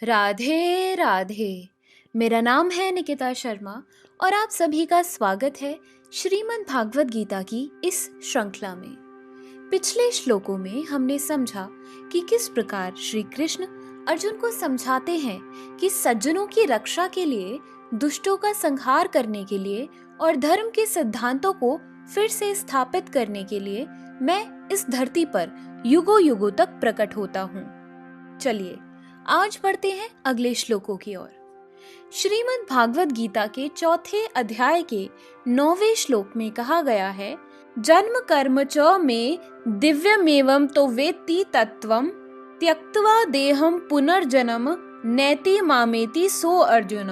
राधे राधे। मेरा नाम है निकिता शर्मा और आप सभी का स्वागत है श्रीमद् भागवत गीता की इस श्रृंखला में। पिछले श्लोकों में हमने समझा कि किस प्रकार श्री कृष्ण अर्जुन को समझाते हैं कि सज्जनों की रक्षा के लिए, दुष्टों का संहार करने के लिए और धर्म के सिद्धांतों को फिर से स्थापित करने के लिए मैं इस धरती पर युगों युगों तक प्रकट होता हूँ। चलिए आज बढ़ते हैं अगले श्लोकों की ओर। श्रीमद् भागवत गीता के चौथे अध्याय के 9वें श्लोक में कहा गया है, जन्म कर्म च में दिव्यमेवं तो वेत्ति तत्वं त्यक्त्वा देहं पुनर्जन्म नैति मामेति सो अर्जुन।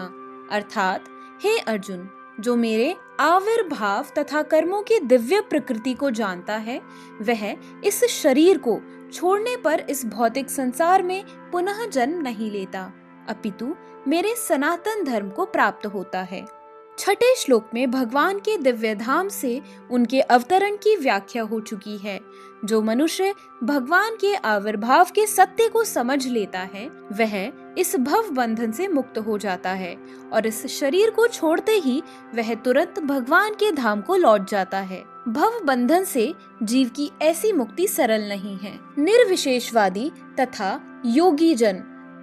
अर्थात, हे अर्जुन, जो मेरे आविर्भाव तथा कर्मों की दिव्य प्रकृति को जानता है, वह इस शरीर को छोड़ने पर इस भौतिक संसार में पुनः जन्म नहीं लेता, अपितु मेरे सनातन धर्म को प्राप्त होता है। छठे श्लोक में भगवान के दिव्य धाम से उनके अवतरण की व्याख्या हो चुकी है। जो मनुष्य भगवान के आविर्भाव के सत्य को समझ लेता है, वह इस भव बंधन से मुक्त हो जाता है और इस शरीर को छोड़ते ही वह तुरंत भगवान के धाम को लौट जाता है। भव बंधन से जीव की ऐसी मुक्ति सरल नहीं है। निर्विशेषवादी तथा योगी जन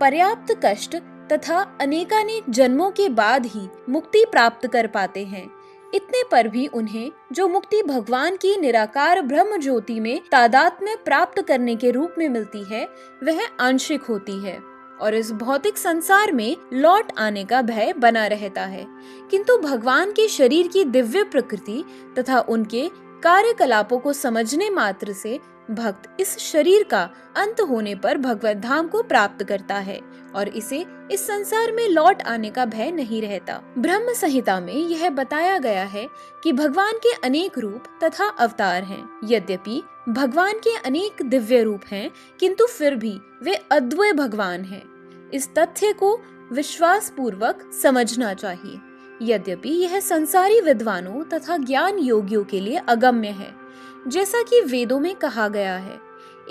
पर्याप्त कष्ट तथा अनेकानेक जन्मों के बाद ही मुक्ति प्राप्त कर पाते हैं। इतने पर भी उन्हें जो मुक्ति भगवान की निराकार ब्रह्म ज्योति में तादात्म्य प्राप्त करने के रूप में मिलती है, वह आंशिक होती है और इस भौतिक संसार में लौट आने का भय बना रहता है। किंतु भगवान के शरीर की दिव्य प्रकृति तथा उनके कार्यकलापों को समझने मात्र से भक्त इस शरीर का अंत होने पर भगवत धाम को प्राप्त करता है और इसे इस संसार में लौट आने का भय नहीं रहता। ब्रह्म संहिता में यह बताया गया है कि भगवान के अनेक रूप तथा अवतार हैं। यद्यपि भगवान के अनेक दिव्य रूप हैं, किंतु फिर भी वे अद्वय भगवान हैं। इस तथ्य को विश्वास पूर्वक समझना चाहिए। यद्यपि यह संसारी विद्वानों तथा ज्ञान योगियों के लिए अगम्य है। जैसा कि वेदों में कहा गया है,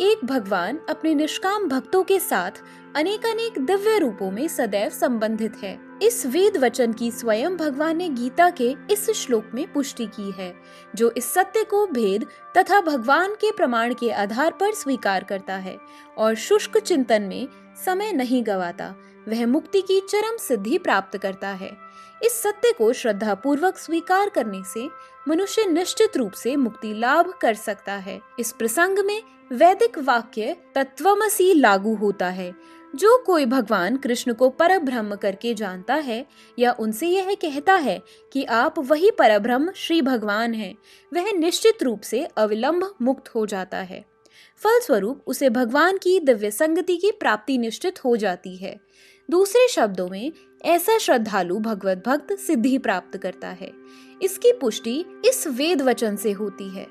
एक भगवान अपने निष्काम भक्तों के साथ अनेकानेक दिव्य रूपों में सदैव संबंधित है। इस वेद वचन की स्वयं भगवान ने गीता के इस श्लोक में पुष्टि की है। जो इस सत्य को भेद तथा भगवान के प्रमाण के आधार पर स्वीकार करता है और शुष्क चिंतन में समय नहीं गवाता, वह मुक्ति की चरम सिद्धि प्राप्त करता है। इस सत्य को श्रद्धा पूर्वक स्वीकार करने से मनुष्य निश्चित रूप से मुक्ति लाभ कर सकता है। इस प्रसंग में वैदिक वाक्य तत्वमसि लागू होता है। जो कोई भगवान कृष्ण को परब्रह्म करके जानता है या उनसे यह कहता है कि आप वही परब्रह्म श्री भगवान हैं, वह निश्चित रूप से अविलंब मुक्त हो जाता है। फलस्वरूप उसे भगवान की दिव्य संगति की प्राप्ति निश्चित हो जाती है। दूसरे शब्दों में, ऐसा श्रद्धालु भगवत भक्त सिद्धि प्राप्त करता है। इसकी पुष्टि इस वेद वचन से होती है।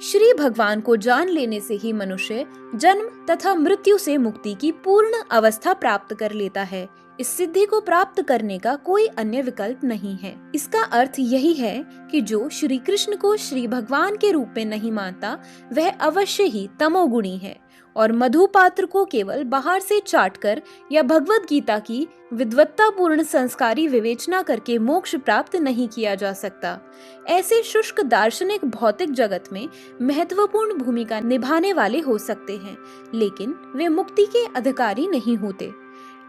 श्री भगवान को जान लेने से ही मनुष्य जन्म तथा मृत्यु से मुक्ति की पूर्ण अवस्था प्राप्त कर लेता है। इस सिद्धि को प्राप्त करने का कोई अन्य विकल्प नहीं है। इसका अर्थ यही है कि जो श्री कृष्ण को श्री भगवान के रूप में नहीं मानता, वह अवश्य ही तमोगुणी है और मधु पात्र को केवल बाहर से चाटकर या भगवत गीता की विद्वत्तापूर्ण संस्कारी विवेचना करके मोक्ष प्राप्त नहीं किया जा सकता। ऐसे शुष्क दार्शनिक भौतिक जगत में महत्वपूर्ण भूमिका निभाने वाले हो सकते हैं, लेकिन वे मुक्ति के अधिकारी नहीं होते।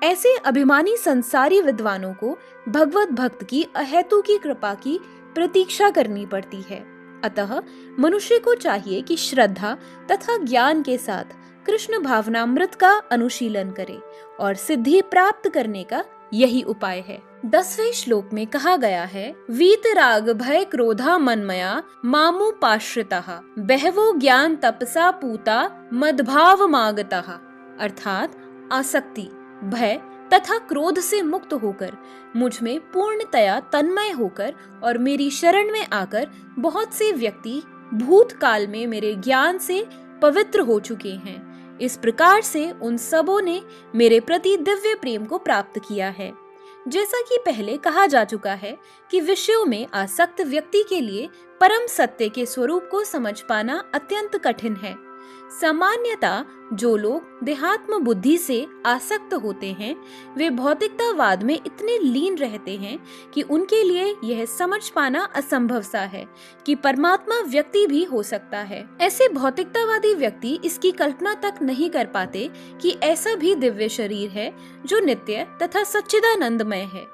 ऐसे अभिमानी संसारी विद्वानों को भगवत भक्त की अहेतु की कृपा की प्रतीक्षा करनी पड़ती है। अतः मनुष्य को चाहिए कि श्रद्धा तथा ज्ञान के साथ कृष्ण भावनामृत का अनुशीलन करे और सिद्धि प्राप्त करने का यही उपाय है। 10वें श्लोक में कहा गया है, वीतराग भय क्रोधा मनमया मामुपाश्रितः बहवो ज्ञान तपसा पूता मद्भाव मागतः। अर्थात आसक्ति, भय तथा क्रोध से मुक्त होकर मुझ में पूर्णतया तन्मय होकर और मेरी शरण में आकर बहुत से व्यक्ति भूतकाल में मेरे ज्ञान से पवित्र हो चुके हैं। इस प्रकार से उन सबों ने मेरे प्रति दिव्य प्रेम को प्राप्त किया है। जैसा कि पहले कहा जा चुका है कि विषयों में आसक्त व्यक्ति के लिए परम सत्य के स्वरूप को समझ पाना अत्यंत कठिन है। सामान्यतः जो लोग देहात्म बुद्धि से आसक्त होते हैं वे भौतिकतावाद में इतने लीन रहते हैं कि उनके लिए यह समझ पाना असंभव सा है कि परमात्मा व्यक्ति भी हो सकता है। ऐसे भौतिकतावादी व्यक्ति इसकी कल्पना तक नहीं कर पाते कि ऐसा भी दिव्य शरीर है जो नित्य तथा सच्चिदानंदमय है।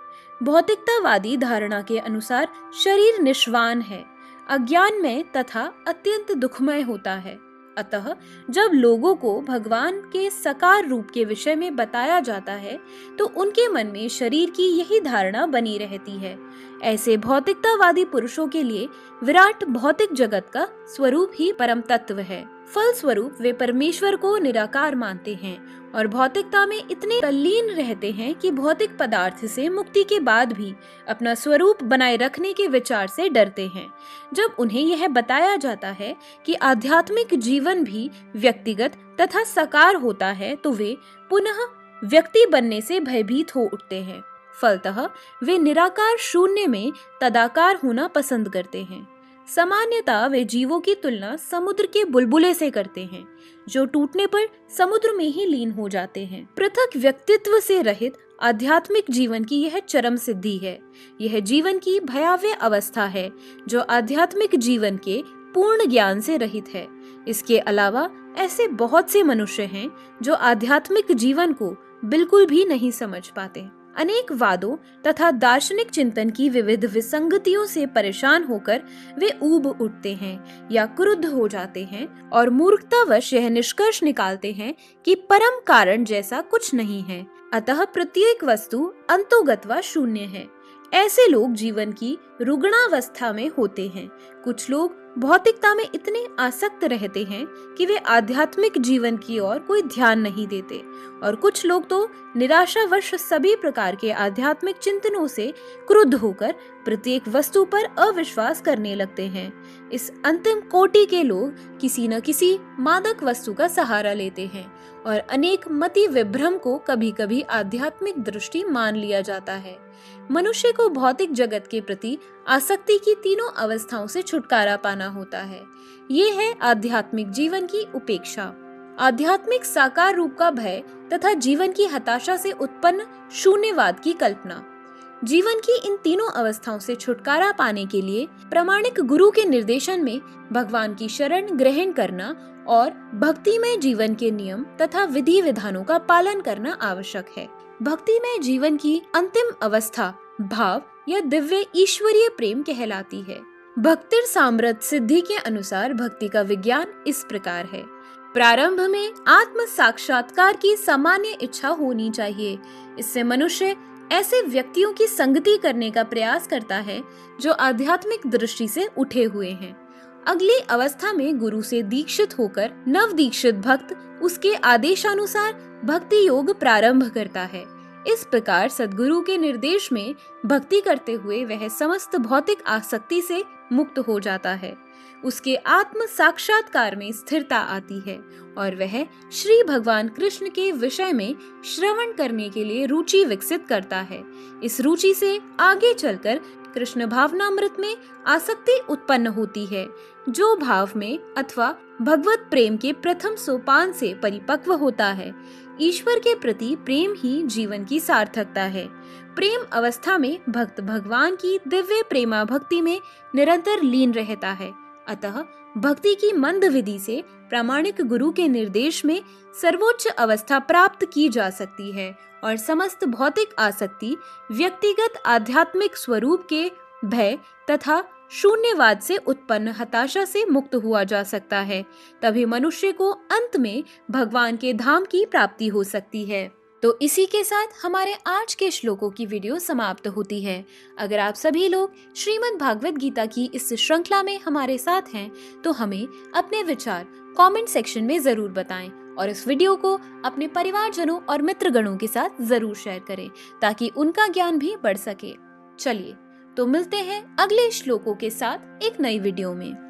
भौतिकतावादी धारणा के अनुसार शरीर निष्वान है, अज्ञानमय तथा अत्यंत दुखमय होता है। अतः जब लोगों को भगवान के साकार रूप के विषय में बताया जाता है तो उनके मन में शरीर की यही धारणा बनी रहती है। ऐसे भौतिकतावादी पुरुषों के लिए विराट भौतिक जगत का स्वरूप ही परम तत्व है। फल स्वरूप वे परमेश्वर को निराकार मानते हैं और भौतिकता में इतने तल्लीन रहते हैं कि भौतिक पदार्थ से मुक्ति के बाद भी अपना स्वरूप बनाए रखने के विचार से डरते हैं। जब उन्हें यह बताया जाता है कि आध्यात्मिक जीवन भी व्यक्तिगत तथा साकार होता है तो वे पुनः व्यक्ति बनने से भयभीत हो उठते हैं। फलतः वे निराकार शून्य में तदाकार होना पसंद करते हैं। सामान्यतः वे जीवों की तुलना समुद्र के बुलबुले से करते हैं जो टूटने पर समुद्र में ही लीन हो जाते हैं। पृथक व्यक्तित्व से रहित आध्यात्मिक जीवन की यह चरम सिद्धि है। यह जीवन की भयावह अवस्था है जो आध्यात्मिक जीवन के पूर्ण ज्ञान से रहित है। इसके अलावा ऐसे बहुत से मनुष्य हैं जो आध्यात्मिक जीवन को बिल्कुल भी नहीं समझ पाते। अनेक वादों तथा दार्शनिक चिंतन की विविध विसंगतियों से परेशान होकर वे ऊब उठते हैं या क्रुद्ध हो जाते हैं और मूर्खतावश यह निष्कर्ष निकालते हैं कि परम कारण जैसा कुछ नहीं है, अतः प्रत्येक वस्तु अंतोगत्वा शून्य है। ऐसे लोग जीवन की रुग्णावस्था में होते हैं। कुछ लोग भौतिकता में इतने आसक्त रहते हैं कि वे आध्यात्मिक जीवन की ओर कोई ध्यान नहीं देते और कुछ लोग तो निराशावश सभी प्रकार के आध्यात्मिक चिंतनों से क्रुद्ध होकर प्रत्येक वस्तु पर अविश्वास करने लगते हैं। इस अंतिम कोटि के लोग किसी न किसी मादक वस्तु का सहारा लेते हैं और अनेक मति विभ्रम को कभी कभी आध्यात्मिक दृष्टि मान लिया जाता है। मनुष्य को भौतिक जगत के प्रति आसक्ति की तीनों अवस्थाओं से छुटकारा पाना होता है। ये है आध्यात्मिक जीवन की उपेक्षा, आध्यात्मिक साकार रूप का भय तथा जीवन की हताशा से उत्पन्न शून्यवाद की कल्पना। जीवन की इन तीनों अवस्थाओं से छुटकारा पाने के लिए प्रामाणिक गुरु के निर्देशन में भगवान की शरण ग्रहण करना और भक्तिमय जीवन के नियम तथा विधि विधानों का पालन करना आवश्यक है। भक्तिमय जीवन की अंतिम अवस्था भाव या दिव्य ईश्वरीय प्रेम कहलाती है। भक्तिर सामर्थ्य सिद्धि के अनुसार भक्ति का विज्ञान इस प्रकार है। प्रारंभ में आत्म साक्षात्कार की सामान्य इच्छा होनी चाहिए। इससे मनुष्य ऐसे व्यक्तियों की संगति करने का प्रयास करता है जो आध्यात्मिक दृष्टि से उठे हुए हैं। अगली अवस्था में गुरु से दीक्षित होकर नव दीक्षित भक्त उसके आदेशानुसार भक्ति योग प्रारंभ करता है। इस प्रकार सद्गुरु के निर्देश में भक्ति करते हुए वह समस्त भौतिक आसक्ति से मुक्त हो जाता है। उसके आत्म साक्षात्कार में स्थिरता आती है और वह श्री भगवान कृष्ण के विषय में श्रवण करने के लिए रुचि विकसित करता है। इस रुचि से आगे चलकर कृष्ण भावनामृत में आसक्ति उत्पन्न होती है, जो भाव में अथवा भगवत प्रेम के प्रथम सोपान से परिपक्व होता है। ईश्वर के प्रति प्रेम ही जीवन की सार्थकता है। प्रेम अवस्था में भक्त भगवान की दिव्य प्रेमा भक्ति में निरंतर लीन रहता है। अतः भक्ति की मंद विधि से प्रामाणिक गुरु के निर्देश में सर्वोच्च अवस्था प्राप्त की जा सकती है और समस्त भौतिक आसक्ति व्यक्तिगत आध्यात्मिक स्वरूप के भय तथा शून्यवाद से उत्पन्न हताशा से मुक्त हुआ जा सकता है। तभी मनुष्य को अंत में भगवान के धाम की प्राप्ति हो सकती है। तो इसी के साथ हमारे आज के श्लोकों की वीडियो समाप्त होती है। अगर आप सभी लोग श्रीमद् भागवत गीता की इस श्रृंखला में हमारे साथ हैं तो हमें अपने विचार कमेंट सेक्शन में जरूर बताएं और इस वीडियो को अपने परिवारजनों और मित्रगणों के साथ जरूर शेयर करें ताकि उनका ज्ञान भी बढ़ सके। चलिए तो मिलते हैं अगले श्लोकों के साथ एक नई वीडियो में।